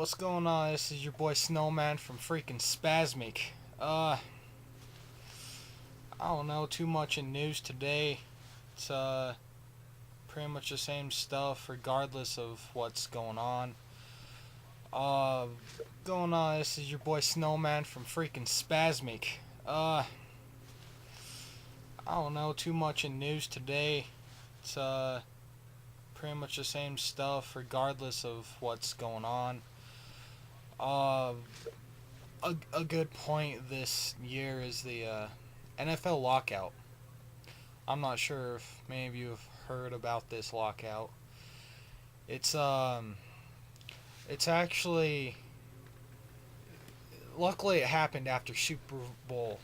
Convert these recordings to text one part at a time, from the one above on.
What's going on? This is your boy Snowman from FreakingSpasmic. I don't know too much in news today. It's pretty much the same stuff regardless of what's going on. Uh Going on, this is your boy Snowman from FreakingSpasmic. I don't know too much in news today. It's pretty much the same stuff regardless of what's going on. Uh, a good point this year is the NFL lockout. I'm not sure if many of you have heard about this lockout. It's it's actually, luckily it happened after Super Bowl.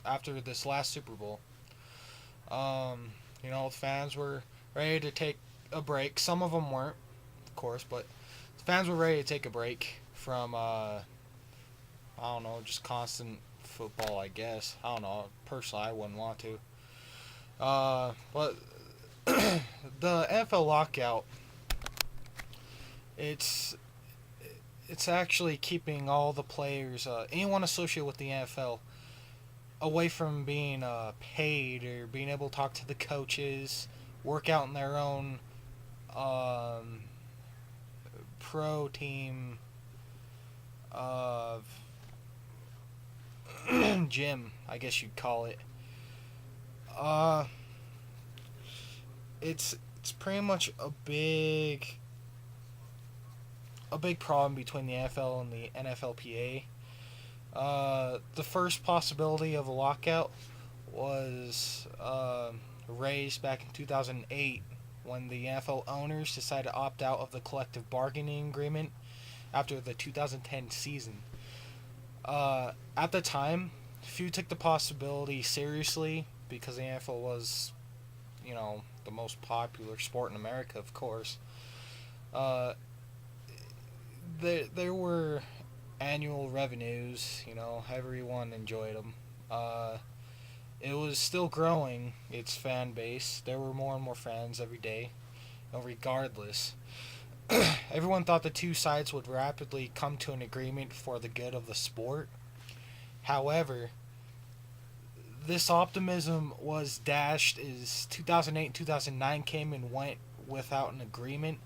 After this last Super Bowl. The fans were ready to take a break. Some of them weren't, of course, but the fans were ready to take a break from I don't know, just constant football, I guess. I don't know. Personally, I wouldn't want to. But the NFL lockout, it's it's actually keeping all the players, anyone associated with the NFL, away from being paid or being able to talk to the coaches, work out in their own um, pro team of gym, I guess you'd call it. Uh, it's pretty much a big problem between the NFL and the NFLPA. The first possibility of a lockout was raised back in 2008 when the NFL owners decided to opt out of the collective bargaining agreement after the 2010 season. At the time, few took the possibility seriously because the NFL was, the most popular sport in America, of course. Uh, there were annual revenues, everyone enjoyed them. It was still growing, its fan base. There were more and more fans every day. Regardless, everyone thought the two sides would rapidly come to an agreement for the good of the sport. However, this optimism was dashed as 2008 and 2009 came and went without an agreement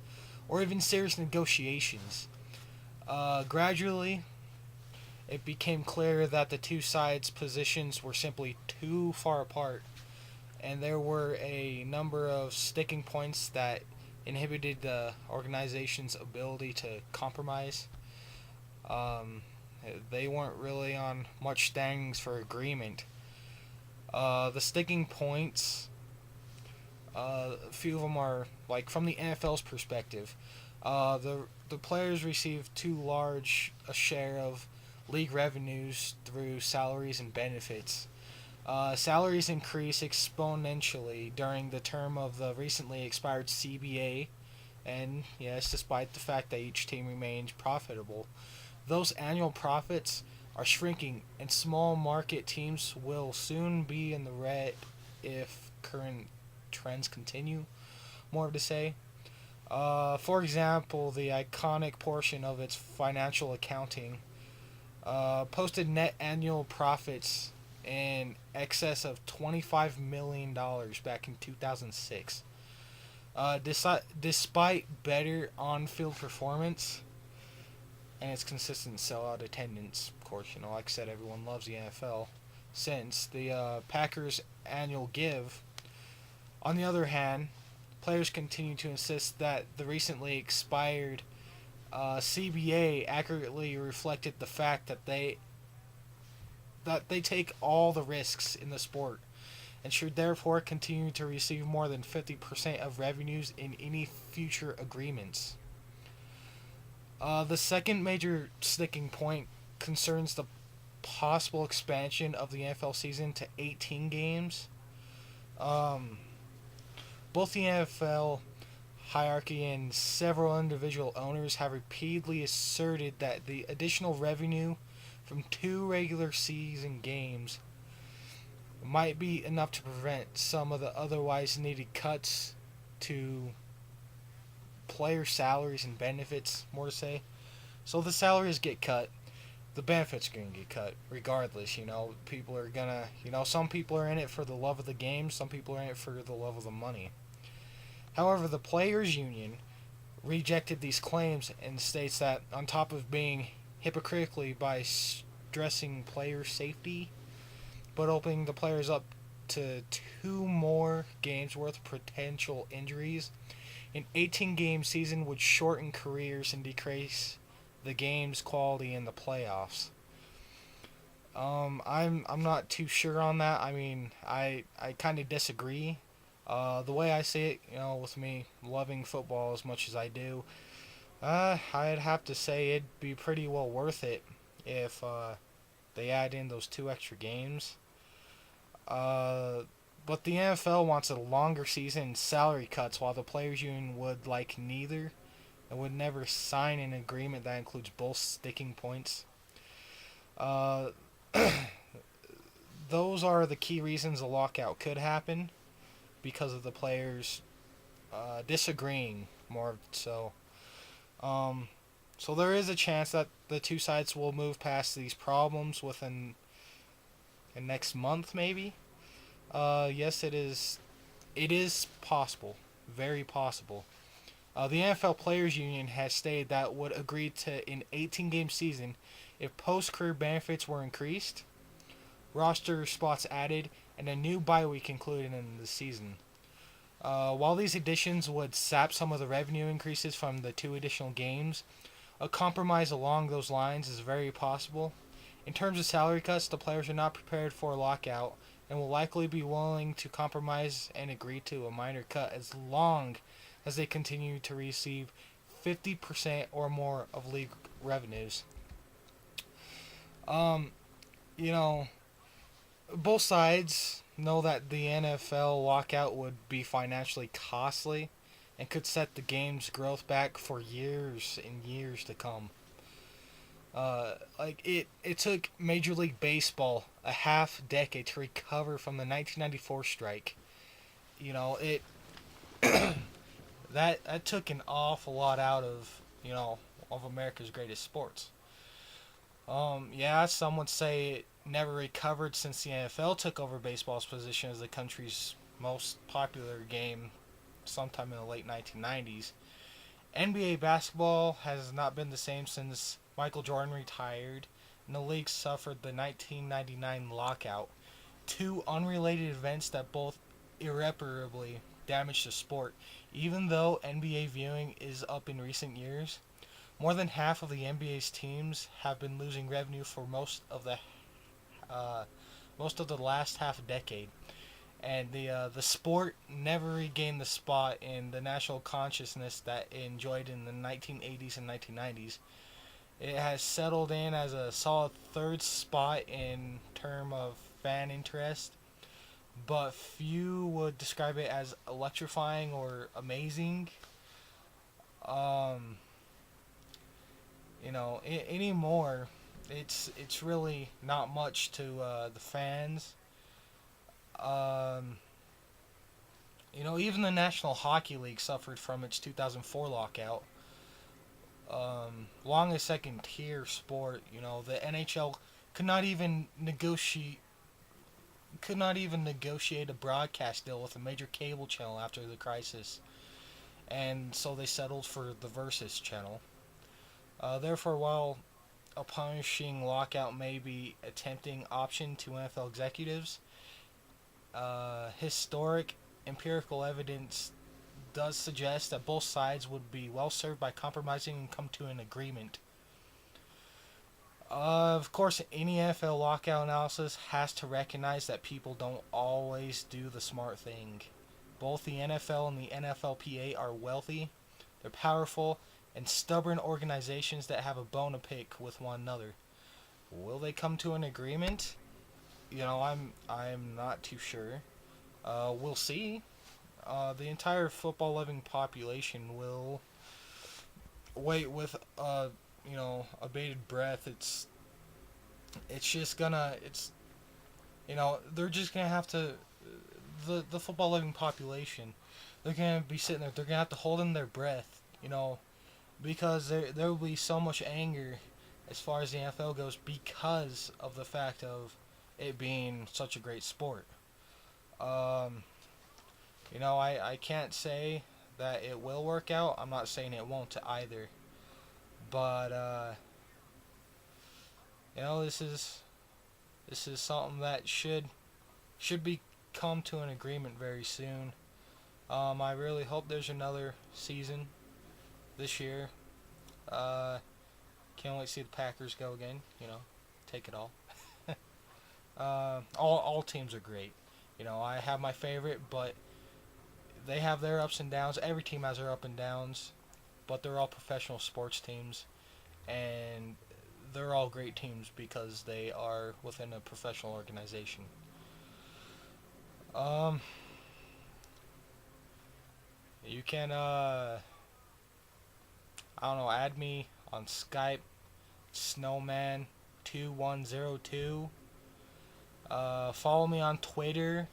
or even serious negotiations. Gradually, it became clear that the two sides' positions were simply too far apart, and there were a number of sticking points that inhibited the organization's ability to compromise. Um, they weren't really on much standings for agreement. The sticking points, a few of them are like from the NFL's perspective. The players receive too large a share of league revenues through salaries and benefits. Salaries increase exponentially during the term of the recently expired CBA, and yes, despite the fact that each team remains profitable, those annual profits are shrinking, and small market teams will soon be in the red if current trends continue. More to say. For example, the iconic portion of its financial accounting posted net annual profits in excess of $25 million back in 2006. Despite better on-field performance and its consistent sellout attendance, of course, like I said, everyone loves the NFL. Since the Packers' annual give, on the other hand, players continue to insist that the recently expired CBA accurately reflected the fact that they take all the risks in the sport and should therefore continue to receive more than 50% of revenues in any future agreements. The second major sticking point concerns the possible expansion of the NFL season to 18 games. Both the NFL hierarchy and several individual owners have repeatedly asserted that the additional revenue from two regular season games might be enough to prevent some of the otherwise needed cuts to player salaries and benefits, more to say. So the salaries get cut, the benefits are going to get cut regardless. People are going to, some people are in it for the love of the game, some people are in it for the love of the money. However, the players union rejected these claims and states that on top of being hypocritically by stressing player safety, but opening the players up to 2 more games worth of potential injuries, an 18-game season would shorten careers and decrease the game's quality in the playoffs. I'm not too sure on that. I mean, I kind of disagree. The way I see it, with me loving football as much as I do, I'd have to say it'd be pretty well worth it if they add in those 2 extra games. But the NFL wants a longer season and salary cuts, while the players' union would like neither and would never sign an agreement that includes both sticking points. Uh, those are the key reasons a lockout could happen, because of the players disagreeing more so. So there is a chance that the two sides will move past these problems within the next month, maybe. Yes, it is. It is possible, very possible. The NFL Players Union has stated that would agree to an 18-game season if post-career benefits were increased, roster spots added, and a new bye week included in the season. While these additions would sap some of the revenue increases from the 2 additional games, a compromise along those lines is very possible. In terms of salary cuts, the players are not prepared for a lockout and will likely be willing to compromise and agree to a minor cut as long as they continue to receive 50% or more of league revenues. Um, you know, both sides know that the NFL lockout would be financially costly and could set the game's growth back for years and years to come. It took Major League Baseball a half decade to recover from the 1994 strike. It that took an awful lot out of America's greatest sports. Yeah, some would say it never recovered since the NFL took over baseball's position as the country's most popular game sometime in the late 1990s. NBA basketball has not been the same since Michael Jordan retired, and the league suffered the 1999 lockout, 2 unrelated events that both irreparably damaged the sport. Even though NBA viewing is up in recent years, more than half of the NBA's teams have been losing revenue for most of the last half decade, and the sport never regained the spot in the national consciousness that it enjoyed in the 1980s and 1990s. It has settled in as a solid third spot in term of fan interest, but few would describe it as electrifying or amazing. Um, Anymore, it's really not much to the fans. Um, Even the National Hockey League suffered from its 2004 lockout. Long a second tier sport, the NHL could not even negotiate a broadcast deal with a major cable channel after the crisis, and so they settled for the Versus channel. Therefore, while a punishing lockout may be a tempting option to NFL executives, historic empirical evidence does suggest that both sides would be well served by compromising and come to an agreement. Of course, any NFL lockout analysis has to recognize that people don't always do the smart thing. Both the NFL and the NFLPA are wealthy, they're powerful, and stubborn organizations that have a bone to pick with one another. Will they come to an agreement? I'm not too sure. We'll see. The entire football-loving population will wait with bated breath. It's just gonna they're just gonna have to, the football-loving population, they're gonna be sitting there. They're gonna have to hold in their breath You know, because there will be so much anger as far as the NFL goes because of the fact of it being such a great sport. Um, I can't say that it will work out. I'm not saying it won't either. But this is something that should be come to an agreement very soon. I really hope there's another season this year. Uh, can't wait to see the Packers go again. Take it all. All teams are great. I have my favorite, but they have their ups and downs. Every team has their ups and downs, but they're all professional sports teams, and they're all great teams because they are within a professional organization. Um, you can I don't know, add me on Skype, Snowman2102. Follow me on Twitter.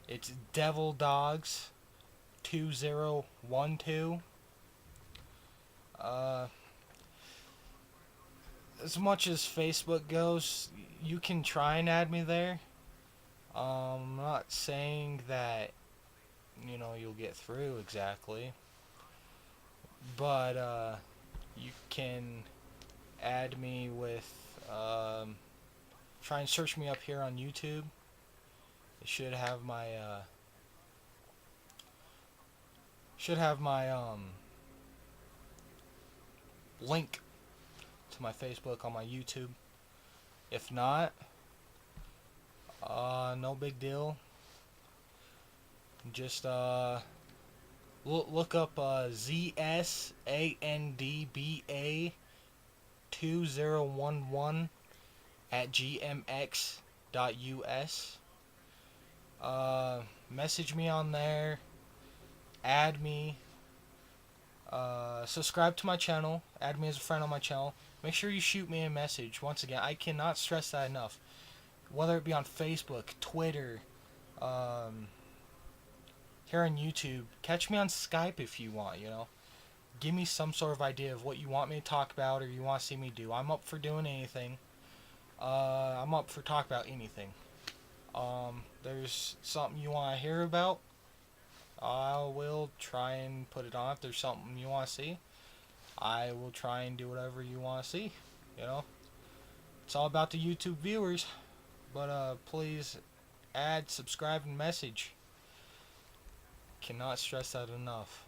It's DevilDogs2012. Uh, as much as Facebook goes, you can try and add me there. I'm not saying that you'll get through exactly, but you can add me with try and search me up here on YouTube. It should have my link to my Facebook on my YouTube. If not, no big deal. Just look up ZSANDBA 2011 at gmx.us. Message me on there. Add me. Subscribe to my channel. Add me as a friend on my channel. Make sure you shoot me a message. Once again, I cannot stress that enough. Whether it be on Facebook, Twitter, here on YouTube. Catch me on Skype if you want, Give me some sort of idea of what you want me to talk about or you want to see me do. I'm up for doing anything. I'm up for talk about anything. There's something you want to hear about, I will try and put it on. If there's something you want to see, I will try and do whatever you want to see. It's all about the YouTube viewers. But please add, subscribe, and message. Cannot stress that enough.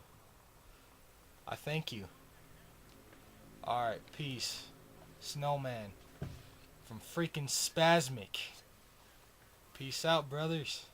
I thank you. Alright, peace. Snowman from FreakingSpasmic. Peace out, brothers.